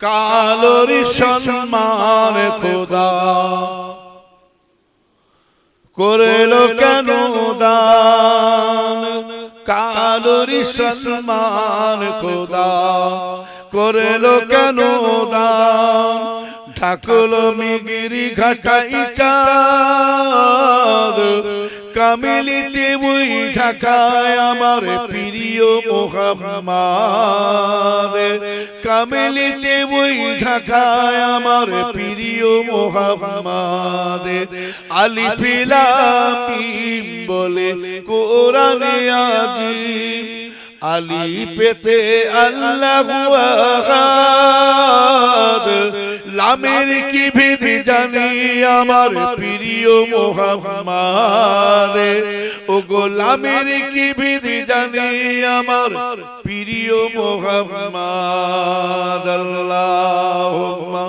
কালোর সম্মান খোদা করলো কেন দান, কালোর সম্মান খোদা করলো কেন দান, ঢাকলো মেঘেরি ঘাটাই চাঁদ, কামিলিতে ওই ঢাকায় আমার প্রিয় মুহাম্মদ, কামিলিতে ওই ঢাকায় আমার প্রিয় মুহাম্মদ, আলিফ লাম মিম বলে কোরআনে আজিম, আলিফেতে আল্লাহু আহাদ, লামের কি ভেদ জানি আমার প্রিয় মুহাম্মদ, ও গো লামের কি ভেদ জানি আমার প্রিয় মুহাম্মদ। আল্লাহুম্মা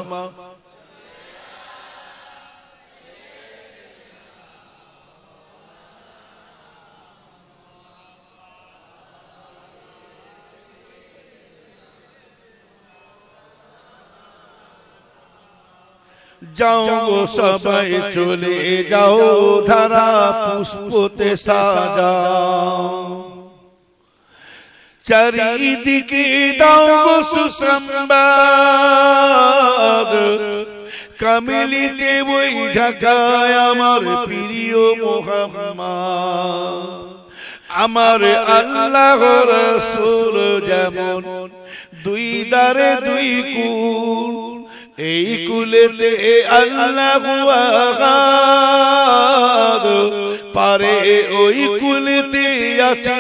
যাও গো সবাই চলে যাও ধারা পুষ্পতে সাজাও, চারিদিকে দাও গো সুসংবাদ, কামিলিতে ওই ঢাকায় আমার প্রিয় মুহাম্মদ, আমার আল্লাহর রাসূল যেমন দুই দারে দুই কুল, এই কুলেতে আল্লাহু আহাদ, পারে ওই কুলেতে আছে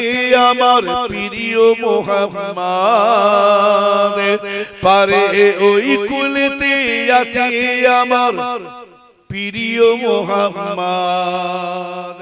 আমার প্রিয় মুহাম্মদ, পারে ওই কুলেতে আছে আমার প্রিয় মুহাম্মদ।